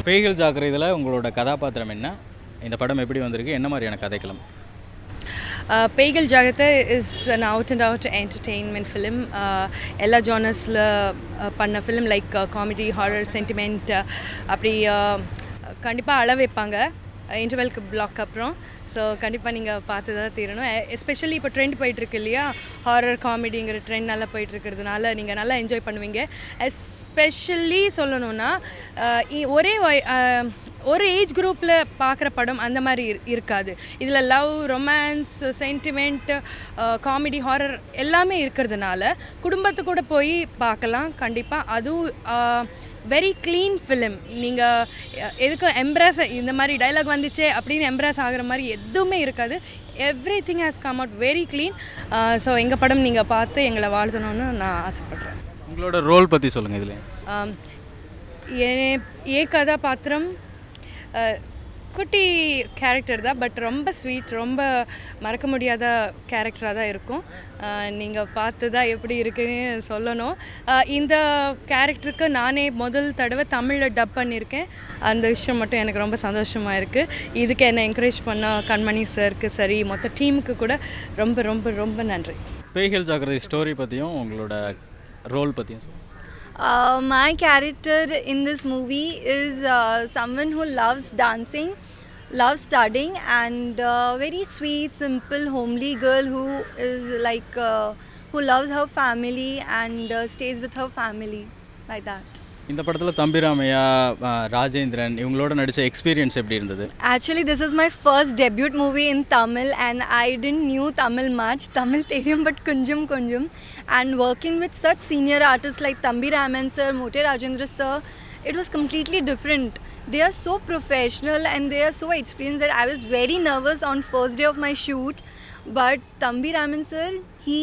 பேய்கள் ஜாக்கிரதையில் உங்களோட கதாபாத்திரம் என்ன? இந்த படம் எப்படி வந்திருக்கு? என்ன மாதிரியான கதைக்களம்? Peigal Jaakirathai is an out and out entertainment film. எல்லா ஜானர்ஸில் பண்ண film like comedy, horror, sentiment அப்படி கண்டிப்பாக அள வைப்பாங்க இன்டர்வெல்க்கு பிளாக் அப்புறம். ஸோ கண்டிப்பாக நீங்கள் பார்த்து தான் தீரணும். எஸ்பெஷலி இப்போ ட்ரெண்ட் போயிட்டுருக்கு இல்லையா, ஹாரர் காமெடிங்கிற ட்ரெண்ட் நல்லா போயிட்டுருக்கிறதுனால நீங்கள் நல்லா என்ஜாய் பண்ணுவீங்க. எஸ்பெஷலி சொல்லணுன்னா ஒரு ஏஜ் குரூப்பில் பார்க்குற படம் அந்த மாதிரி இருக்காது. இதில் love, romance, sentiment, comedy, horror எல்லாமே இருக்கிறதுனால குடும்பத்து கூட போய் பார்க்கலாம் கண்டிப்பாக. அதுவும் வெரி க்ளீன் ஃபிலிம். நீங்கள் எதுக்கு எம்ப்ராஸ் இந்த மாதிரி டைலாக் வந்துச்சே அப்படின்னு எம்ப்ராஸ் ஆகிற மாதிரி எதுவுமே இருக்காது. Every thing has come out very clean. So எங்கள் படம் நீங்கள் பார்த்து எங்களை வாழ்த்தணும்னு நான் ஆசைப்பட்றேன். உங்களோட ரோல் பற்றி சொல்லுங்கள். இதில் ஏ கதாபாத்திரம் குட்டி கேரக்டர் தான், பட் ரொம்ப ஸ்வீட், ரொம்ப மறக்க முடியாத கேரக்டராக தான் இருக்கும். நீங்கள் பார்த்து தான் எப்படி இருக்குன்னு சொல்லணும். இந்த கேரக்டருக்கு நானே முதல் தடவை தமிழில் டப் பண்ணியிருக்கேன். அந்த விஷயம் மட்டும் எனக்கு ரொம்ப சந்தோஷமாக இருக்குது. இதுக்கு என்னை என்கரேஜ் பண்ண கண்மணி சாருக்கு சரி, மொத்த டீமுக்கு கூட ரொம்ப ரொம்ப ரொம்ப நன்றி. பேய்கள் ஜாக்கிரதை ஸ்டோரி பற்றியும் உங்களோட ரோல் பற்றியும் சொல்லுங்கள். My character in this movie is someone who loves dancing, loves studying, and very sweet, simple, homely girl who is like who loves her family and stays with her family, like that. இந்த படத்தில் தம்பிராமையா, ராஜேந்திரன் இவங்களோட நடித்த experience எப்படி இருந்தது? Actually, this is my first debut movie in Tamil and I didn't knew Tamil much. Tamil theriyum but kunjum kunjum. And working with such senior artists like Thambi Raman sir, Mote Rajendra sir, it was completely different. They are so professional and they are so experienced that I was very nervous on first day of my shoot. But Thambi Raman sir, he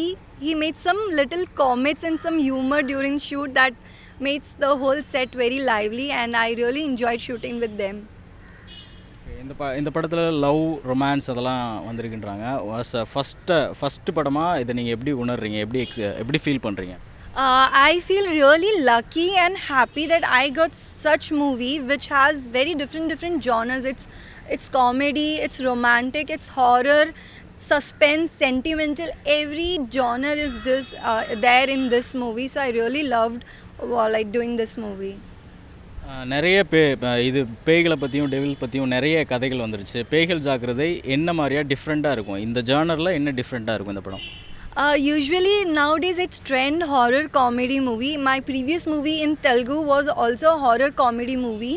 made some little comments and some humor during shoot that makes the whole set very lively and I really enjoyed shooting with them. இந்த படத்தில் love, romance அதெல்லாம் வந்திருக்குன்றாங்க. First படமாக இதை நீங்கள் எப்படி உணர்றீங்க? எப்படி feel பண்ணுறீங்க? I feel really lucky and happy that I got such movie which has very different genres. It's comedy, it's romantic, it's horror, suspense, sentimental. Every genre is there in this movie. So I really loved like doing this movie. நிறைய இது பேய்களை பற்றியும் devil பற்றியும் நிறைய கதைகள் வந்துருச்சு. பேய்கள் ஜாக்கிரதை என்ன மாதிரியா டிஃப்ரெண்ட்டாக இருக்கும்? இந்த ஜானரில் என்ன டிஃப்ரெண்ட்டாக இருக்கும் இந்த படம்? Usually nowadays it's trend horror comedy movie. My previous movie in Telugu was also a horror comedy movie.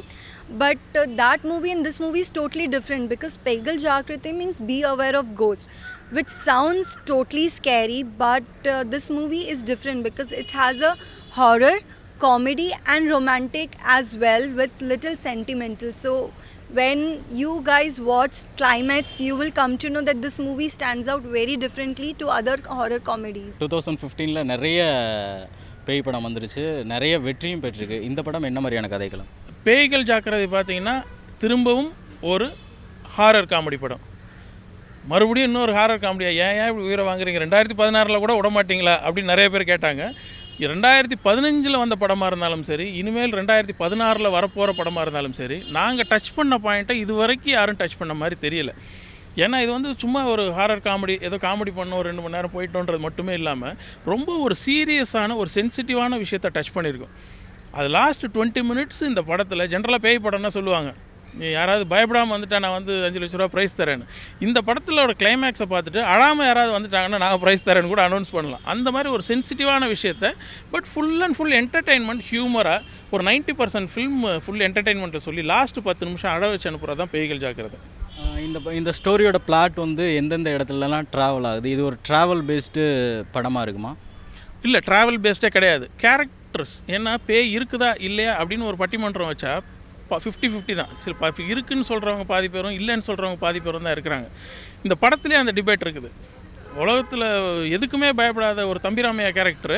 But that movie and this movie is totally different because Paigal Jagrati means be aware of ghosts, which sounds totally scary, but this movie is different because it has a horror, comedy and romantic as well with little sentimental. So when you guys watch climax, you will come to know that this movie stands out very differently to other horror comedies. 2015ல நிறைய பேய் படம் வந்துருச்சு, நிறைய வெற்றியும் பெற்றிருக்கு. இந்த படம் என்ன மாதிரியான கதைகளும்? பேய்கள் ஜாக்கிரதை பார்த்தீங்கன்னா திரும்பவும் ஒரு ஹாரர் காமெடி படம். மறுபடியும் இன்னொரு ஹாரர் காமெடியாக ஏன் இப்படி உயிரை வாங்குறீங்க, 2016 கூட விட மாட்டிங்களா அப்படின்னு நிறைய பேர் கேட்டாங்க. 2015 வந்த படமாக இருந்தாலும் சரி, இனிமேல் 2016 வரப்போகிற படமாக இருந்தாலும் சரி, நாங்கள் டச் பண்ண பாயிண்ட்டை இது வரைக்கும் யாரும் டச் பண்ண மாதிரி தெரியல. ஏன்னா இது வந்து சும்மா ஒரு ஹாரர் காமெடி, ஏதோ காமெடி பண்ணோம் 2 மணி நேரம் போயிட்டோன்றது மட்டுமே இல்லாமல் ரொம்ப ஒரு சீரியஸான ஒரு சென்சிட்டிவான விஷயத்தை டச் பண்ணியிருக்கோம். அது லாஸ்ட் 20 மினிட்ஸ் இந்த படத்தில் ஜென்ரலாக பேய் படம்னா சொல்லுவாங்க, நீ யாராவது பயப்படாமல் வந்துட்டா நான் வந்து 5 லட்ச ரூபா ப்ரைஸ் தரேன்னு. இந்த படத்திலோட கிளைமேக்ஸை பார்த்துட்டு அழாமல் யாராவது வந்துட்டாங்கன்னா நாங்கள் ப்ரைஸ் தரேன்னு கூட அனௌன்ஸ் பண்ணலாம். அந்த மாதிரி ஒரு சென்சிட்டிவான விஷயத்தை but full and full entertainment, ஹியூமராக ஒரு 90% ஃபில்ம் ஃபுல் என்டர்டெயின்மெண்ட்டை சொல்லி லாஸ்ட்டு 10 நிமிஷம் அழ வச்சு அனுப்புகிறது தான் பேய்கள் ஜாக்கிரதை. இந்த ஸ்டோரியோட பிளாட் வந்து எந்தெந்த இடத்துலலாம் ட்ராவல் ஆகுது? இது ஒரு ட்ராவல் பேஸ்டு படமாக இருக்குமா? இல்லை, ட்ராவல் பேஸ்டே கிடையாது. கேரக்டர்ஸ் ஏன்னா பேய் இருக்குதா இல்லையா அப்படின்னு ஒரு பட்டிமன்றம் வச்சா 50-50 தான். சில இருக்குன்னு சொல்கிறவங்க பாதி பேரும், இல்லைன்னு சொல்கிறவங்க பாதி பேரும் தான் இருக்கிறாங்க. இந்த படத்துலேயே அந்த டிபேட் இருக்குது. உலகத்தில் எதுக்குமே பயப்படாத ஒரு தம்பிராமையா கேரக்டரு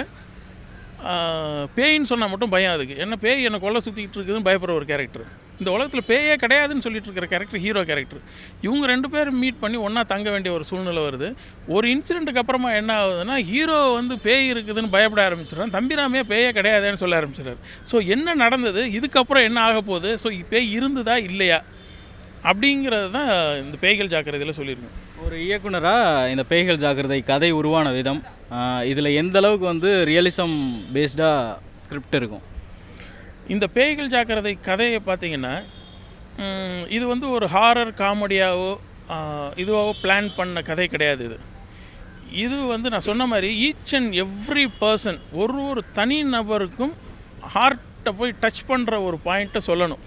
பேயின்னு சொன்னால் மட்டும் பயம் அதுக்கு. ஏன்னா பேய் என்னை கொல்ல சுற்றிக்கிட்டு இருக்குதுன்னு பயப்படுற ஒரு கேரக்டர். இந்த உலகத்தில் பேயே கிடையாதுன்னு சொல்லிட்டு இருக்கிற கேரக்டர் ஹீரோ கேரக்டர். இவங்க 2 பேரும் மீட் பண்ணி ஒன்றா தங்க வேண்டிய ஒரு சூழ்நிலை வருது. ஒரு இன்சிடெண்ட்டுக்கு அப்புறமா என்ன ஆகுதுன்னா, ஹீரோ வந்து பேய் இருக்குதுன்னு பயப்பட ஆரம்பிச்சிடுறான். தம்பிராமையா பேயே கிடையாதுன்னு சொல்ல ஆரம்பிச்சிடுறாரு. ஸோ என்ன நடந்தது, இதுக்கப்புறம் என்ன ஆக போகுது, ஸோ பேய் இருந்ததா இல்லையா அப்படிங்கிறது தான் இந்த பேய்கள் ஜாக்கிரதையில் சொல்லியிருக்கேன். ஒரு இயக்குனராக இந்த பேய்கள் ஜாக்கிரதை கதை உருவான விதம், இதில் எந்த அளவுக்கு வந்து ரியலிசம் பேஸ்டாக ஸ்கிரிப்ட் இருக்கும்? இந்த பேய்கள் ஜாக்கிரதை கதையை பார்த்தீங்கன்னா, இது வந்து ஒரு ஹாரர் காமெடியாவோ இதுவாகவோ பிளான் பண்ண கதை கிடையாது. இது வந்து நான் சொன்ன மாதிரி ஈச் அண்ட் எவ்ரி பர்சன், ஒரு தனி நபருக்கும் ஹார்ட்டை போய் டச் பண்ணுற ஒரு பாயிண்ட்டை சொல்லணும்.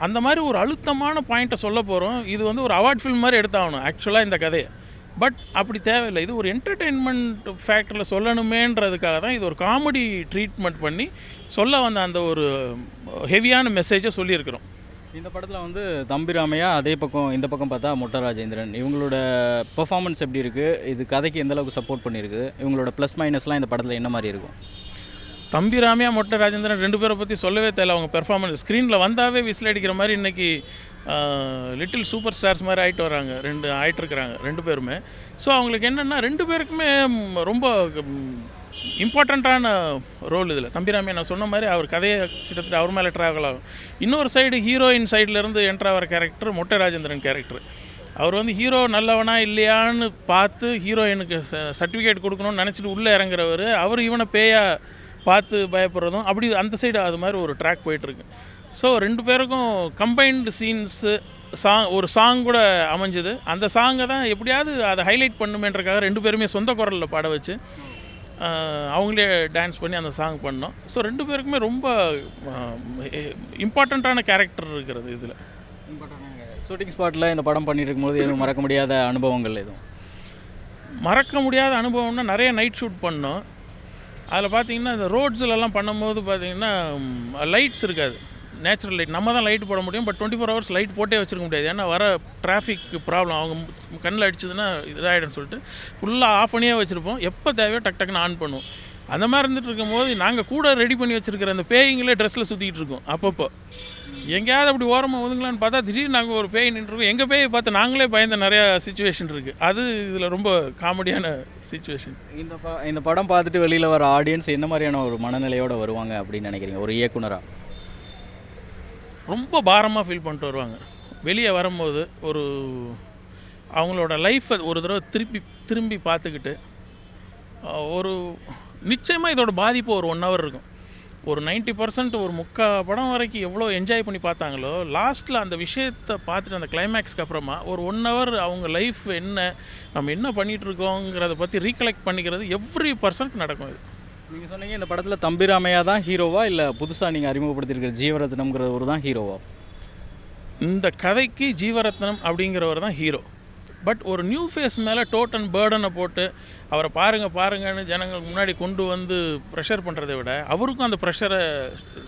அந்த மாதிரி ஒரு அழுத்தமான பாயிண்ட்டை சொல்ல போகிறோம். இது வந்து ஒரு அவார்ட் ஃபில்ம் மாதிரி எடுத்தாகணும் ஆக்சுவலாக இந்த கதையை. பட் அப்படி தேவையில்லை. இது ஒரு என்டர்டெயின்மெண்ட் ஃபேக்டரில் சொல்லணுமேன்றதுக்காக தான் இது ஒரு காமெடி ட்ரீட்மெண்ட் பண்ணி சொல்ல வந்த அந்த ஒரு ஹெவியான மெசேஜை சொல்லியிருக்கிறோம். இந்த படத்தில் வந்து தம்பிராமையா, அதே பக்கம் இந்த பக்கம் பார்த்தா மொட்டை ராஜேந்திரன், இவங்களோட பெர்ஃபார்மன்ஸ் எப்படி இருக்குது, இது கதைக்கு எந்த அளவுக்கு சப்போர்ட் பண்ணியிருக்கு, இவங்களோட ப்ளஸ் மைனஸ்லாம் இந்த படத்தில் என்ன மாதிரி இருக்கும்? தம்பிராமையா, மொட்டை ராஜேந்திரன் 2 பேரை பற்றி சொல்லவே தேவை. அவங்க பெர்ஃபார்மன்ஸ் ஸ்க்ரீனில் வந்தாவே விசில் அடிக்கிற மாதிரி இன்றைக்கி லிட்டில் சூப்பர் ஸ்டார்ஸ் மாதிரி ஆகிட்டு வராங்க. ஆகிட்டுருக்குறாங்க 2 பேருமே. ஸோ அவங்களுக்கு என்னென்னா 2 பேருக்குமே ரொம்ப இம்பார்ட்டண்ட்டான ரோல் இதில். தம்பிராமையா நான் சொன்ன மாதிரி அவர் கதையை கிட்டத்தட்ட அவர் மேலே ட்ராவல் ஆகும். இன்னொரு சைடு ஹீரோயின் சைட்லேருந்து என்ட்ராகிற கேரக்டர் மொட்டை ராஜேந்திரன் கேரக்டர். அவர் வந்து ஹீரோ நல்லவனா இல்லையான்னு பார்த்து ஹீரோயினுக்கு சர்டிஃபிகேட் கொடுக்கணும்னு நினச்சிட்டு உள்ளே இறங்குறவர். அவர் இவனை பேயா பார்த்து பயப்படுறதும் அப்படி அந்த சைடு அது மாதிரி ஒரு ட்ராக் போயிட்டுருக்கு. ஸோ 2 பேருக்கும் கம்பைன்டு சீன்ஸு ஒரு சாங் கூட அமைஞ்சுது. அந்த சாங்கை தான் எப்படியாவது அதை ஹைலைட் பண்ணுமேன்றக்காக 2 பேருமே சொந்த குரலில் பாட வச்சு அவங்களே டான்ஸ் பண்ணி அந்த சாங் பண்ணோம். ஸோ 2 பேருக்குமே ரொம்ப இம்பார்ட்டண்ட்டான கேரக்டர் இருக்கிறது இதில். ஷூட்டிங் ஸ்பாட்டில் இந்த படம் பண்ணிட்டு இருக்கும்போது எதுவும் மறக்க முடியாத அனுபவங்கள் எதுவும்? மறக்க முடியாத அனுபவம்னா நிறைய நைட் ஷூட் பண்ணோம். அதில் பார்த்திங்கன்னா இந்த ரோட்ஸ்லலாம் பண்ணும்போது பார்த்திங்கன்னா லைட்ஸ் இருக்காது, நேச்சுரல் லைட். நம்ம தான் லைட் போட முடியும், பட் 24 ஹவர்ஸ் லைட் போட்டே வச்சுருக்க முடியாது. ஏன்னா வர டிராஃபிக் ப்ராப்ளம், அவங்க கண்ணில் அடிச்சதுன்னா இதாகிடும்னு சொல்லிட்டு ஃபுல்லாக ஆஃப் பண்ணியே வச்சுருப்போம். எப்போ தேவையோ டக்குன்னு ஆன் பண்ணுவோம். அந்த மாதிரி இருந்துகிட்டு இருக்கும்போது நாங்கள் கூட ரெடி பண்ணி வச்சுருக்கிற அந்த பேய்ங்களே ட்ரெஸ்ஸில் சுற்றிக்கிட்டு இருக்கோம். அப்பப்போ எங்கேயாவது அப்படி ஓரமாக ஒதுங்கலான்னு பார்த்தா திடீர்னு நாங்கள் ஒரு பேய் நின்றுருக்கோம். எங்கள் பேயை பார்த்து நாங்களே பயந்த நிறையா சிச்சுவேஷன் இருக்குது. அது இதில் ரொம்ப காமெடியான சிச்சுவேஷன். இந்த படம் பார்த்துட்டு வெளியில் வர ஆடியன்ஸ் என்ன மாதிரியான ஒரு மனநிலையோடு வருவாங்க அப்படின்னு நினைக்கிறீங்க ஒரு இயக்குனராக? ரொம்ப பாரமாக ஃபீல் பண்ணிட்டு வருவாங்க. வெளியே வரும்போது ஒரு அவங்களோட லைஃப்பை ஒரு தடவை திரும்பி பார்த்துக்கிட்டு ஒரு நிச்சயமாக இதோட பாதிப்பு ஒரு 1 ஹவர் இருக்கும். ஒரு 90% ஒரு 3/4 படம் வரைக்கும் எவ்வளோ என்ஜாய் பண்ணி பார்த்தாங்களோ, லாஸ்ட்டில் அந்த விஷயத்தை பார்த்துட்டு அந்த கிளைமேக்ஸ்க்கு அப்புறமா ஒரு 1 ஹவர் அவங்க லைஃப் என்ன, நம்ம என்ன பண்ணிகிட்ருக்கோங்கிறத பற்றி ரீகலெக்ட் பண்ணிக்கிறது எவ்ரி பர்சனுக்கு நடக்கும். இது நீங்கள் சொன்னீங்க இந்த படத்தில் தம்பிராமையா தான் ஹீரோவா, இல்லை புதுசாக நீங்கள் அறிமுகப்படுத்தியிருக்கிற ஜீவரத்னம்ங்கிறவர் தான் ஹீரோவா? இந்த கதைக்கு ஜீவரத்னம் அப்படிங்கிறவர் தான் ஹீரோ. பட் ஒரு நியூ ஃபேஸ் மேலே டோட்டன் பேர்டனை போட்டு அவரை பாருங்கன்னு ஜனங்களுக்கு முன்னாடி கொண்டு வந்து ப்ரெஷர் பண்ணுறதை விட அவருக்கும் அந்த ப்ரெஷரை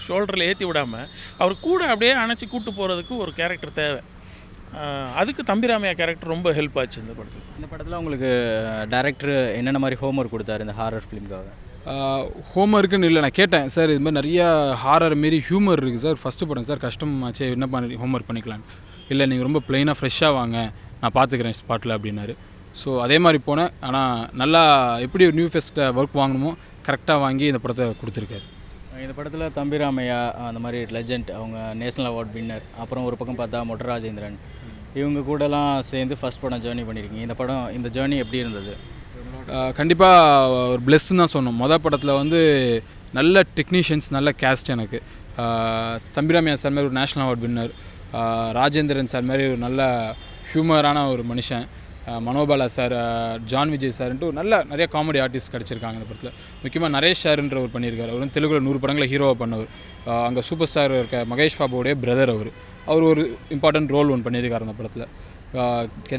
ஷோல்டரில் ஏற்றி விடாமல் அவர் கூட அப்படியே அணைச்சி கூப்பிட்டு போகிறதுக்கு ஒரு கேரக்டர் தேவை. அதுக்கு தம்பிராமையா கேரக்டர் ரொம்ப ஹெல்ப் ஆச்சு இந்த படத்தில். இந்த படத்தில் உங்களுக்கு டைரக்டர் என்னென்ன மாதிரி ஹோம்ஒர்க் கொடுத்தாரு இந்த ஹாரர் ஃபிலிம்காக? ஹோம்ஒர்க்குன்னு இல்லை, நான் கேட்டேன் சார் இது மாதிரி நிறையா ஹாரர் மாரி ஹியூமர் இருக்குது சார், ஃபஸ்ட்டு படம் சார் கஷ்டமாச்சே என்ன பண்ணி ஹோம்ஒர்க் பண்ணிக்கலான்னு. இல்லை நீங்கள் ரொம்ப ப்ளைனாக ஃப்ரெஷ்ஷாக வாங்க, நான் பார்த்துக்கிறேன் ஸ்பாட்டில் அப்படின்னாரு. ஸோ அதே மாதிரி போனேன். ஆனால் நல்லா எப்படி ஒரு நியூ ஃபெஸ்ட்டை ஒர்க் வாங்கணுமோ கரெக்டாக வாங்கி இந்த படத்தை கொடுத்துருக்காரு. இந்த படத்தில் தம்பிராமையா அந்த மாதிரி லெஜண்ட், அவங்க நேஷனல் அவார்ட் வின்னர், அப்புறம் ஒரு பக்கம் பார்த்தா மொட்டை ராஜேந்திரன், இவங்க கூடலாம் சேர்ந்து ஃபஸ்ட் படம் ஜேர்னி பண்ணியிருக்கீங்க. இந்த ஜேர்னி எப்படி இருந்தது? கண்டிப்பாக ஒரு பிளெஸ்ன்னு தான் சொன்னோம். மொதல் படத்தில் வந்து நல்ல டெக்னீஷியன்ஸ், நல்ல கேஸ்ட். எனக்கு தம்பிராமையா சார் மாதிரி ஒரு national award winner, Rajendran sir மாதிரி ஒரு நல்ல ஹியூமரான ஒரு மனுஷன், மனோபாலா சார், ஜான் விஜய் சார்ன்ட்டு நிறைய காமெடி ஆர்டிஸ்ட் கிடச்சிருக்காங்க இந்த படத்தில். முக்கியமாக நரேஷ் சார்ன்ற ஒரு பண்ணியிருக்காரு. அவர் வந்து தெலுங்குல 100 படங்களை ஹீரோவாக பண்ணவர். அங்கே சூப்பர் ஸ்டார் இருக்க மகேஷ் பாபுவோடைய பிரதர். அவர் ஒரு இம்பார்ட்டன்ட் ரோல் ஒன்று பண்ணியிருக்காரு அந்த படத்தில்.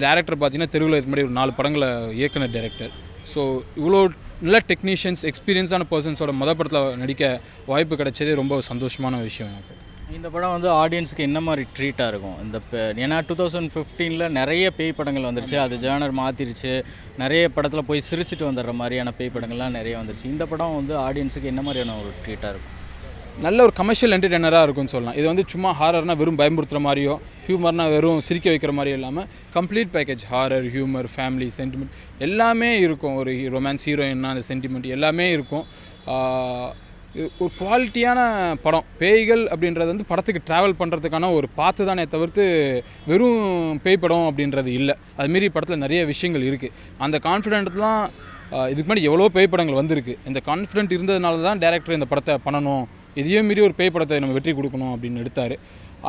டேரக்டர் பார்த்தீங்கன்னா தெலுங்குல இது மாதிரி ஒரு 4 படங்களை இயக்குன டேரக்டர். ஸோ இவ்வளோ நல்ல டெக்னீஷியன்ஸ், எக்ஸ்பீரியன்ஸான பர்சன்ஸோட மொதல் படத்தில் நடிக்க வாய்ப்பு கிடைச்சதே ரொம்ப சந்தோஷமான விஷயம் எனக்கு. இந்த படம் வந்து ஆடியன்ஸுக்கு என்ன மாதிரி ட்ரீட்டாக இருக்கும்? ஏன்னா 2015 நிறைய பேய் படங்கள் வந்துருச்சு, அது ஜேர்னர் மாற்றிருச்சு, நிறைய படத்தில் போய் சிரிச்சிட்டு வந்துடுற மாதிரியான பேய் படங்கள்லாம் நிறைய வந்துருச்சு. இந்த படம் வந்து ஆடியன்ஸுக்கு என்ன மாதிரியான ஒரு ட்ரீட்டாக இருக்கும்? நல்ல ஒரு கமர்ஷியல் என்டர்டெய்னராக இருக்கும்னு சொல்லலாம். இது வந்து சும்மா ஹாரர்னால் வெறும் பயமுறுத்துகிற மாதிரியோ, ஹியூமர்னால் வெறும் சிரிக்க வைக்கிற மாதிரியோ இல்லாமல் complete package horror, humour, family, sentiment எல்லாமே இருக்கும். ஒரு ரொமான்ஸ், ஹீரோயின்னா அந்த சென்டிமெண்ட் எல்லாமே இருக்கும். ஒரு குவாலிட்டியான படம். பேய்கள் அப்படின்றது வந்து படத்துக்கு ட்ராவல் பண்ணுறதுக்கான ஒரு பாத்து தானே தவிர்த்து வெறும் பேய் படம் அப்படின்றது இல்லை. அதுமாரி படத்தில் நிறைய விஷயங்கள் இருக்குது. அந்த கான்ஃபிடென்ட்லாம் இதுக்கு முன்னாடி எவ்வளோ பேய் படங்கள் வந்திருக்கு. இந்த கான்ஃபிடென்ட் இருந்ததுனால தான் டேரக்டர் இந்த படத்தை பண்ணணும், இதையே மீறி ஒரு பேய் படத்தை நம்ம வெற்றி கொடுக்கணும் அப்படின்னு எடுத்தார்.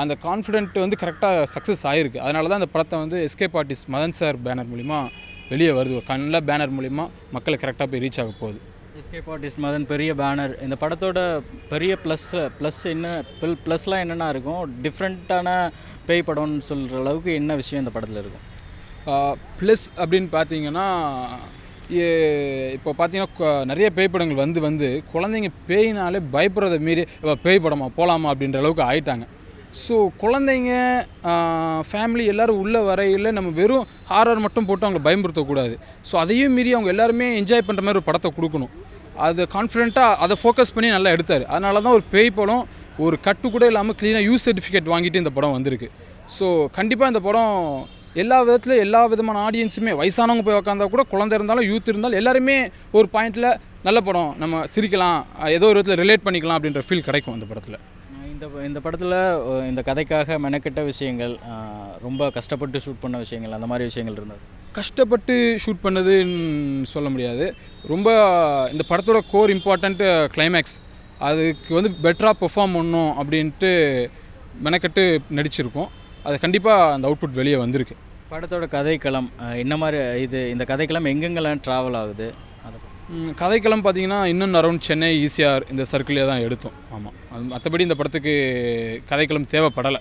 அந்த கான்ஃபிடென்ட் வந்து கரெக்டாக சக்ஸஸ் ஆகிருக்கு. அதனால தான் அந்த படத்தை வந்து escape artist Madan sir banner மூலிமா வெளியே வருது. ஒரு நல்ல பேனர் மூலிமா மக்களை கரெக்டாக போய் ரீச் ஆக போகுது. எஸ்கேப் ஆர்டிஸ்ட் மதன் பெரிய பேனர். இந்த படத்தோட பெரிய ப்ளஸ் என்ன ப்ளஸ்லாம் என்னென்னா இருக்கும், டிஃப்ரெண்ட்டான பேய் படம்னு சொல்கிற அளவுக்கு என்ன விஷயம் இந்த படத்தில் இருக்கும்? ப்ளஸ் அப்படின்னு பார்த்தீங்கன்னா, இப்போ பார்த்தீங்கன்னா நிறைய பேய் படங்கள் வந்து குழந்தைங்க பேயினாலே பயப்படுறத மீறி பேய் படமா போகலாமா அப்படின்ற அளவுக்கு ஆயிட்டாங்க. ஸோ குழந்தைங்க ஃபேமிலி எல்லோரும் உள்ளே வரையில் நம்ம வெறும் ஹாரர் மட்டும் போட்டு அவங்களை பயமுறுத்தக்கூடாது. ஸோ அதையும் மீறி அவங்க எல்லாருமே என்ஜாய் பண்ணுற மாதிரி ஒரு படத்தை கொடுக்கணும். அது கான்ஃபிடென்ட்டாக அதை ஃபோக்கஸ் பண்ணி நல்லா எடுத்தார். அதனால தான் ஒரு பேய் படம் ஒரு கட்டு கூட இல்லாமல் க்ளீனாக யூஸ் சர்டிஃபிகேட் வாங்கிட்டு இந்த படம் வந்திருக்கு. ஸோ கண்டிப்பாக இந்த படம் எல்லா விதத்தில் எல்லா விதமான ஆடியன்ஸுமே, வயசானவங்க போய் உட்காந்தா கூட, குழந்தை இருந்தாலும் யூத் இருந்தாலும் எல்லாருமே ஒரு பாயிண்டில் நல்ல படம், நம்ம சிரிக்கலாம், ஏதோ ஒரு விதத்தில் ரிலேட் பண்ணிக்கலாம் அப்படின்ற ஃபீல் கிடைக்கும் இந்த படத்தில். இந்த படத்தில் இந்த கதைக்காக மெனக்கெட்ட விஷயங்கள், ரொம்ப கஷ்டப்பட்டு ஷூட் பண்ண விஷயங்கள், அந்த மாதிரி விஷயங்கள் இருந்தது. கஷ்டப்பட்டு ஷூட் பண்ணதுன்னு சொல்ல முடியாது. ரொம்ப இந்த படத்தோட கோர் இம்பார்ட்டண்ட் கிளைமேக்ஸ், அதுக்கு வந்து பெட்டராக பெர்ஃபார்ம் பண்ணணும் அப்படின்ட்டு மெனக்கெட்டு நடிச்சிருக்கோம். அது கண்டிப்பாக அந்த அவுட்புட் வெளியே வந்திருக்கு. படத்தோட கதைக்களம் என்ன மாதிரி, இந்த கதைக்களம் எங்கெங்கெல்லாம் ட்ராவல் ஆகுது? கதைக்களம் பார்த்திங்கன்னா இன்னும் அரௌண்ட் சென்னை, ஈசிஆர் இந்த சர்க்கிளே தான் எடுத்தோம். ஆமாம், மற்றபடி இந்த படத்துக்கு கதைக்களம் தேவைப்படலை.